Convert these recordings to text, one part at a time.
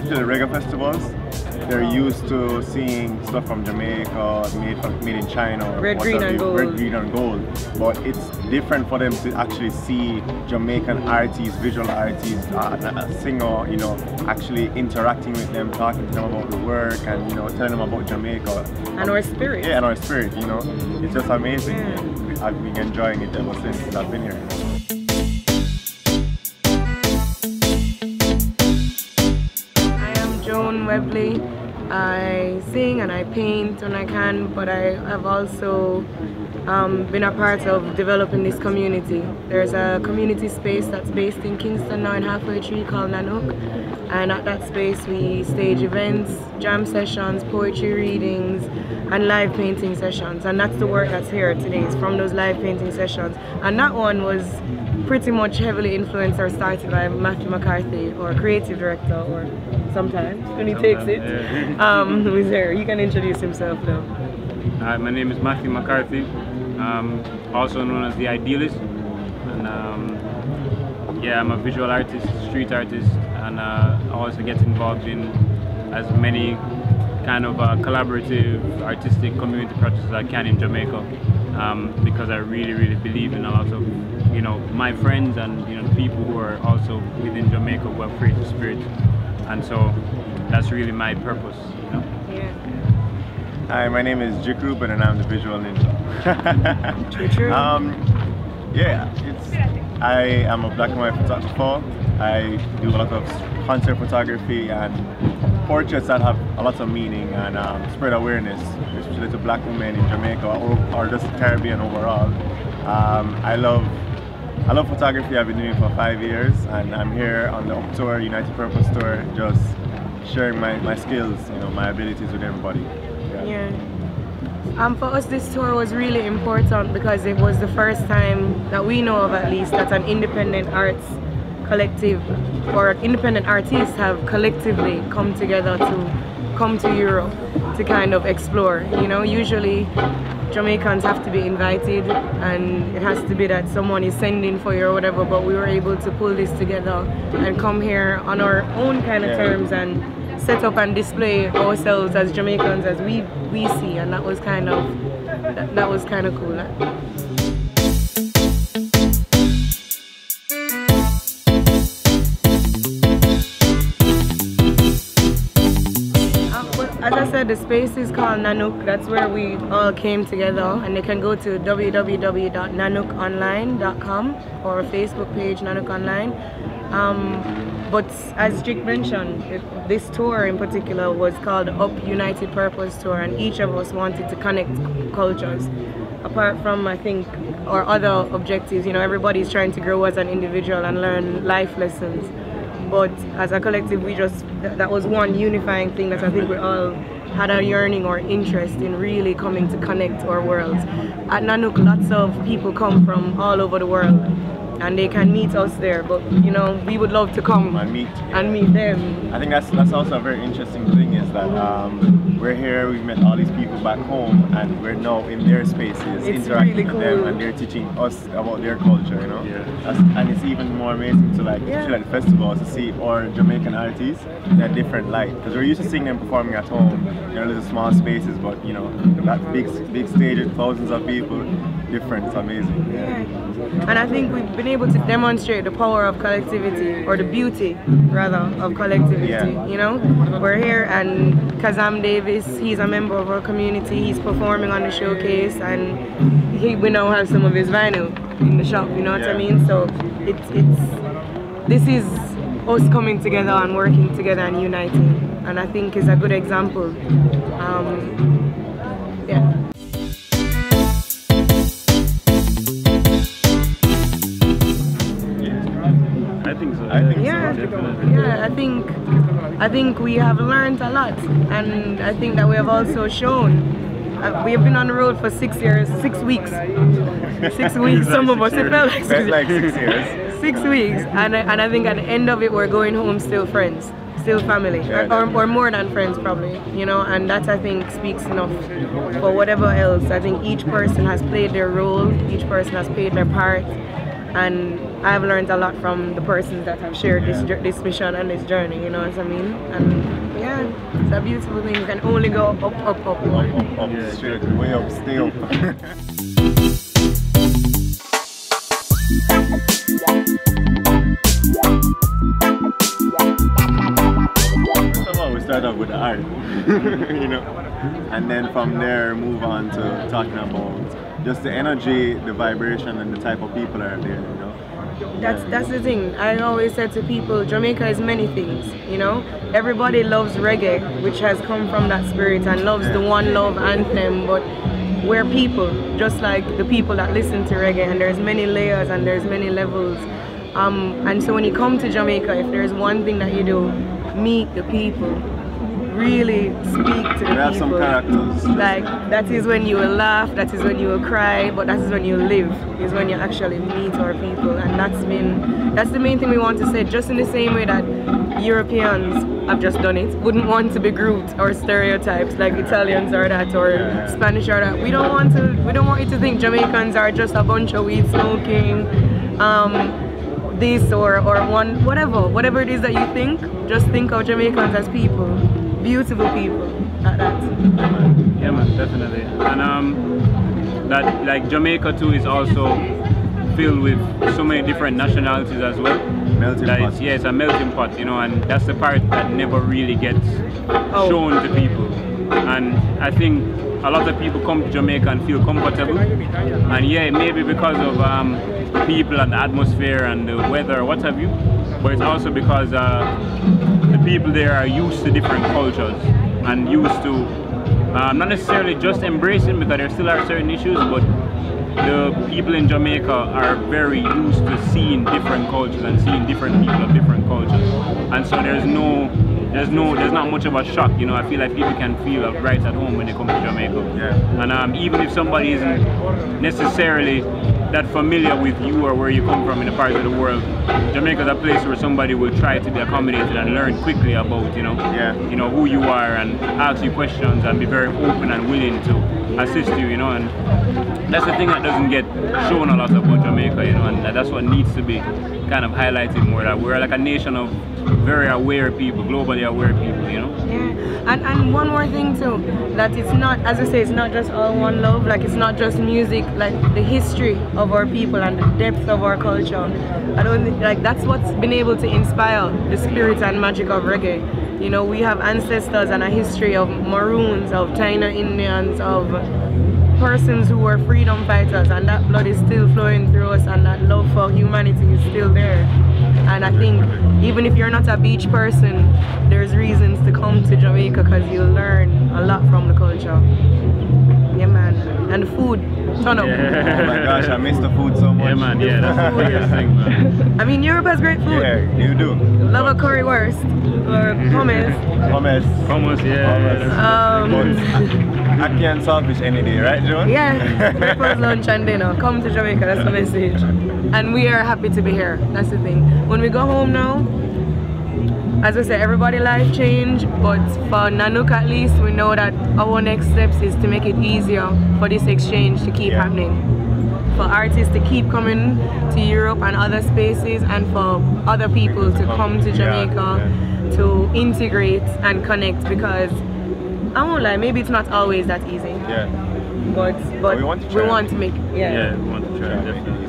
especially reggae festivals, they're used to seeing stuff from Jamaica, made in China, red, green and gold. But it's different for them to actually see Jamaican artists, visual artists, a singer, you know, actually interacting with them, talking to them about the work, and you know, telling them about Jamaica and our spirit. Yeah, and our spirit. You know, it's just amazing. Yeah. I've been enjoying it ever since I've been here. Joan Webley. I sing and I paint when I can, but I have also been a part of developing this community. There's a community space that's based in Kingston now in Halfway Tree called Nanook, and at that space we stage events, jam sessions, poetry readings and live painting sessions, and that's the work that's here today. It's from those live painting sessions, and that one was pretty much heavily influenced or started by Mattew McCarthy, or creative director, or sometimes when he takes it. Yeah. Who's there? He can introduce himself now. Hi, my name is Matthew McCarthy, also known as the Idealist, and yeah, I'm a visual artist, street artist, and I also get involved in as many kind of collaborative artistic community projects as I can in Jamaica, because I really believe in a lot of, you know, my friends and, you know, people who are also within Jamaica who have creative spirit, and so that's really my purpose, you know. Yeah. Hi, my name is Jik-Reuben and I'm the visual ninja. True. Yeah, I am a black and white photographer. I do a lot of concert photography and portraits that have a lot of meaning and spread awareness, especially to black women in Jamaica or just the Caribbean overall. I love photography. I've been doing it for 5 years, and I'm here on the Up Tour, United Purpose Tour, just sharing my skills, you know, my abilities with everybody. Yeah. For us, this tour was really important because it was the first time that we know of, at least, that an independent arts collective or independent artists have collectively come together to come to Europe to kind of explore. You know, usually Jamaicans have to be invited and it has to be that someone is sending for you or whatever, but we were able to pull this together and come here on our own kind of terms and set up and display ourselves as Jamaicans as we see, and that was kind of cool. As I said, the space is called Nanook. That's where we all came together, and they can go to www.nanookonline.com or Facebook page Nanook Online. But as Jik mentioned, this tour in particular was called Up United Purpose Tour, and each of us wanted to connect cultures. Apart from, I think, our other objectives, you know, everybody's trying to grow as an individual and learn life lessons. But as a collective, that was one unifying thing that I think we all had a yearning or interest in, really coming to connect our worlds. At Nanook, lots of people come from all over the world, and they can meet us there, but you know, we would love to come and meet them. I think that's also a very interesting thing, is that we're here, we've met all these people back home, and we're now in their spaces, interacting with them, and they're teaching us about their culture, you know. And it's even more amazing to especially at the festivals, to see our Jamaican artists in a different light, because we're used to seeing them performing at home, you know, little small spaces, but you know, that big stage with thousands of people, different. It's amazing. And I think we've been able to demonstrate the power of collectivity, or the beauty rather of collectivity. You know, we're here, and Kazam Davis, he's a member of our community. He's performing on the showcase, and we now have some of his vinyl in the shop. You know what I mean? So this is us coming together and working together and uniting, and I think is a good example. I think so. I think we have learned a lot, and I think that we have also shown. We have been on the road for 6 years, 6 weeks. 6 weeks, some of us, it felt like 6 years. 6 weeks, and I think at the end of it, we're going home still friends, still family, or more than friends probably, you know, and that I think speaks enough for whatever else. I think each person has played their role, each person has played their part, and I've learned a lot from the persons that have shared this mission and this journey, you know what I mean? And yeah, it's a beautiful thing. You can only go up, up, up, up, straight, way up, stay up. First of all, we start off with the art, you know, and then from there move on to talking about just the energy, the vibration, and the type of people are there, you know. That's the thing. I always said to people, Jamaica is many things, you know. Everybody loves reggae, which has come from that spirit, and loves the One Love anthem, but we're people, just like the people that listen to reggae, and there's many layers and there's many levels. And so when you come to Jamaica, if there's one thing that you do, meet the people. Really speak to the people. Have some characters. Like, that is when you will laugh, that is when you will cry, but that is when you live, is when you actually meet our people. And that's the main thing we want to say, just in the same way that Europeans have just done it, wouldn't want to be grouped or stereotypes like Italians are that, or Spanish are that. We don't want you to think Jamaicans are just a bunch of weed smoking, this or one, whatever it is that you think, just think of Jamaicans as people. Beautiful people at that. Yeah man, definitely. And that like Jamaica too is also filled with so many different nationalities as well. Melting pot. Yeah, it's a melting pot, you know, and that's the part that never really gets shown to people. And I think a lot of people come to Jamaica and feel comfortable, and yeah, maybe because of the people and the atmosphere and the weather, what have you, but it's also because the people there are used to different cultures and used to not necessarily just embracing, because there still are certain issues, but the people in Jamaica are very used to seeing different cultures and seeing different people of different cultures, and so there's not much of a shock, you know. I feel like people can feel right at home when they come to Jamaica. Yeah. And even if somebody isn't necessarily that familiar with you or where you come from in a part of the world, Jamaica is a place where somebody will try to be accommodated and learn quickly about, you know, who you are, and ask you questions and be very open and willing to assist you, you know. And that's the thing that doesn't get shown a lot about Jamaica, you know, and that's what needs to be kind of highlighted more, that we're like a nation of very aware people, globally aware people, you know. Yeah, and one more thing too, that it's not, as I say, it's not just all one love, like it's not just music, like the history of our people and the depth of our culture. I don't think, like, that's what's been able to inspire the spirit and magic of reggae. You know, we have ancestors and a history of Maroons, of Taino Indians, of persons who were freedom fighters, and that blood is still flowing through us, and that love for humanity is still there. And I think even if you're not a beach person, there's reasons to come to Jamaica, because you'll learn a lot from the culture. Yeah man, and the food, ton of. Yeah. Oh my gosh, I miss the food so much. Yeah man, yeah, that's the biggest thing, man. I mean, Europe has great food. Yeah, you do. Love a currywurst or hummus. Hummus, yeah. But I can't salvage any day, right, Joan? Yeah, breakfast, lunch and dinner. Come to Jamaica, that's the message. And we are happy to be here, that's the thing. When we go home now, as I said, everybody life change, but for Nanook at least, we know that our next steps is to make it easier for this exchange to keep happening. For artists to keep coming to Europe and other spaces, and for other people to come to Jamaica to integrate and connect, because I won't lie, maybe it's not always that easy. Yeah. But we want to make it. Yeah, we want to try it, definitely.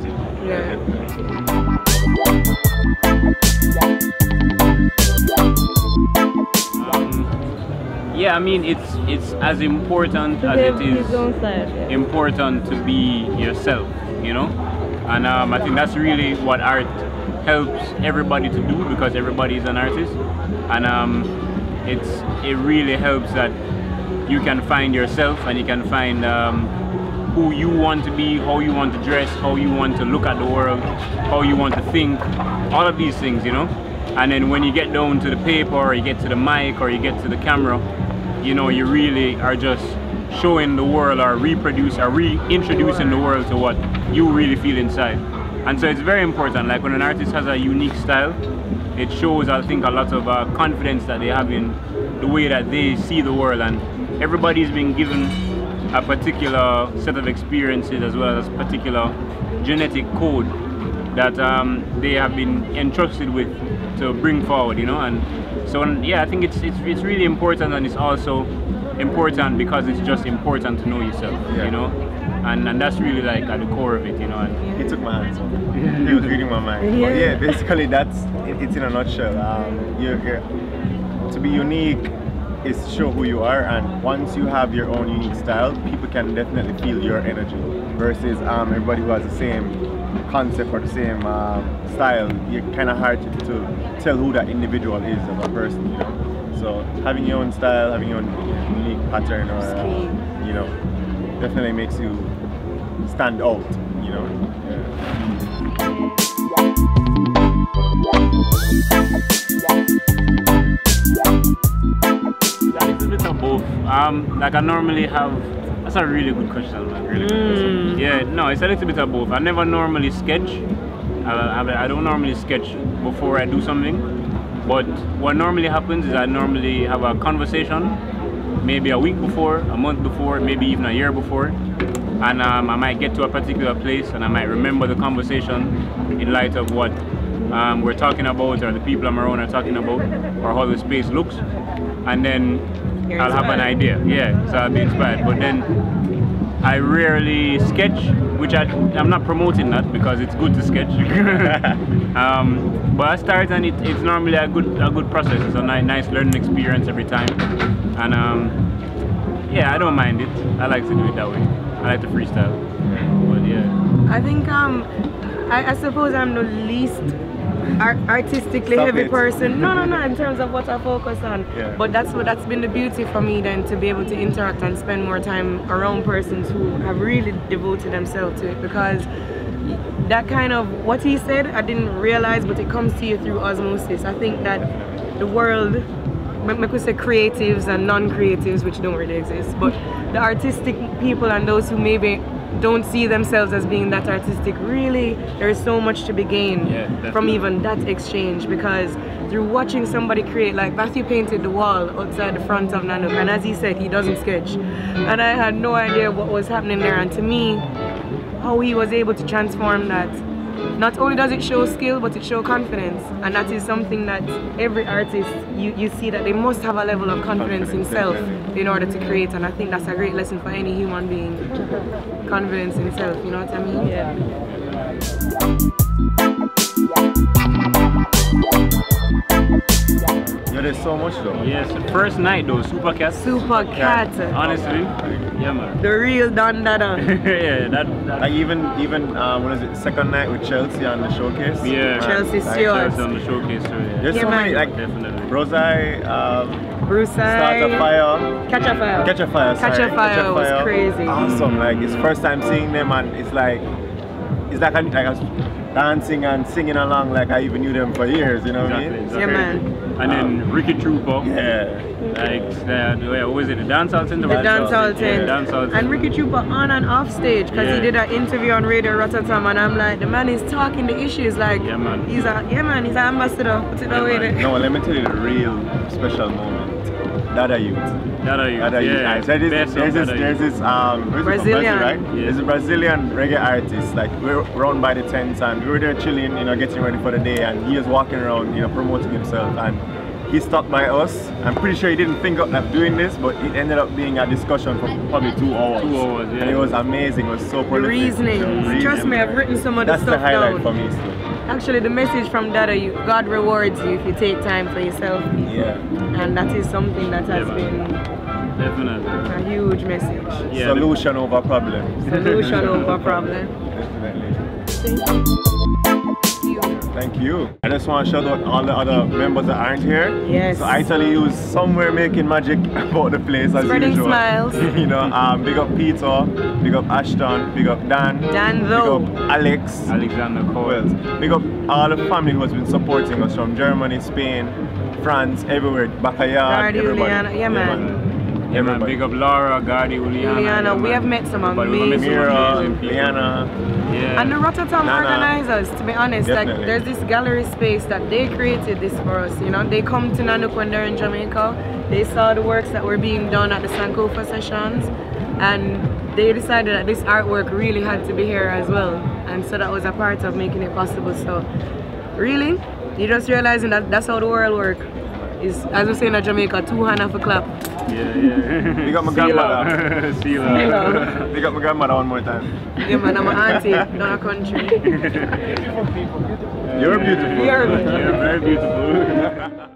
Yeah, I mean, it's as important as it is important to be yourself, you know. And I think that's really what art helps everybody to do, because everybody is an artist, and it really helps that you can find yourself, and you can find who you want to be, how you want to dress, how you want to look at the world, how you want to think, all of these things, you know. And then when you get down to the paper, or you get to the mic, or you get to the camera, you know, you really are just showing the world, or reintroducing the world to what you really feel inside. And so it's very important, like when an artist has a unique style, it shows, I think, a lot of confidence that they have in the way that they see the world, and everybody's been given a particular set of experiences as well as a particular genetic code that they have been entrusted with to bring forward, you know. And so yeah, I think it's really important, and it's also important because it's just important to know yourself, you know. And that's really like at the core of it, you know. And he took my answer. He was reading my mind. But yeah, basically it's in a nutshell. You're to be unique is to show who you are, and once you have your own unique style, people can definitely feel your energy. Versus everybody who has the same concept or the same style, you're kind of hard to tell who that individual is as a person, you know. So having your own style, having your own unique pattern, or you know, definitely makes you stand out, you know. It's a little bit of both. Like I normally have. That's a really good question, man. Really good question. Yeah, no, it's a little bit of both. I never normally sketch. I don't normally sketch before I do something. But what normally happens is I normally have a conversation, maybe a week before, a month before, maybe even a year before. And I might get to a particular place and I might remember the conversation in light of what we're talking about, or the people I'm around are talking about, or how the space looks. And then I'll have an idea, so I'll be inspired. But then I rarely sketch, which I'm not promoting that because it's good to sketch. But I start, and it's normally a good process. It's a nice learning experience every time. And yeah, I don't mind it. I like to do it that way. I like to freestyle. But yeah. I think I suppose I'm the least artistically heavy person. No, in terms of what I focus on. But that's been the beauty for me then, to be able to interact and spend more time around persons who have really devoted themselves to it, because that kind of what he said I didn't realize, but it comes to you through osmosis. I think that the world, we could say creatives and non-creatives, which don't really exist, but the artistic people and those who maybe don't see themselves as being that artistic, really there's so much to be gained from even that exchange, because through watching somebody create, like Matthew painted the wall outside the front of Nanook, and as he said, he doesn't sketch, and I had no idea what was happening there. And to me, how he was able to transform that, not only does it show skill, but it shows confidence, and that is something that every artist, you see that they must have a level of confidence in self in order to create, and I think that's a great lesson for any human being. Confidence in self, you know what I mean? Yeah, there's so much though. Yes, first night though, super cat. Honestly, yeah man. The real Don Dada. Yeah, that. Like even what is it? Second night with Chelsea on the showcase. Yeah, Chelsea Chelsea on the showcase too. Yeah. There's so many, like definitely. Brozai, Start a Fire, Catch a Fire. Catch a Fire was crazy. Awesome. Like it's first time seeing them, and it's like I was dancing and singing along like I even knew them for years. You know what I mean? Exactly. Yeah, man. And then Ricky Trooper. Yeah. Like what was it? The dance hall tent? The dance hall tent. And Ricky Trooper on and off stage, because he did an interview on Radio Rototom, and I'm like, the man is talking the issues, like he's an ambassador. Put it that way there. No, let me tell you the real special moment. Dada Youth. Yeah. So there's this Brazilian, right? Yeah. There's a Brazilian reggae artist. Like we're around by the tent, and we were there chilling, you know, getting ready for the day, and he was walking around, you know, promoting himself, and he stopped by us. I'm pretty sure he didn't think of doing this, but it ended up being a discussion for probably 2 hours. 2 hours, yeah. And it was amazing. It was so prolific. Reasoning. Trust me, I've written some of the stuff down. That's the highlight for me still. Actually, the message from Dada, God rewards you if you take time for yourself. Yeah. And that is something that has been definitely a huge message. Yeah, solution over problem. Solution over problem. Definitely. Thank you. I just want to shout out all the other members that aren't here. Yes. So Italee was somewhere making magic about the place as Spreading usual. smiles. You know, big up Peter, big up Ashton, big up Dan, big up Alex, Alexander Cole. Big up all the family who has been supporting us from Germany, Spain, France, everywhere. Bacayard, everybody. Juliana. Yeah, man. Yeah, man. Big up Laura, Gardi, Juliana. We have met some amazing people. Liana. Yeah. And the Rototom organizers, to be honest, like there's this gallery space that they created this for us, you know. They come to Nanook when they're in Jamaica. They saw the works that were being done at the Sankofa sessions, and they decided that this artwork really had to be here as well, and so that was a part of making it possible. So really, you're just realizing that that's how the world works. Is, as we say in Jamaica, 2 hands off a clap. Yeah. Big up my grandmother. See love. Big up my grandmother one more time. Yeah man, I'm an auntie down the country. You're beautiful. You're very beautiful.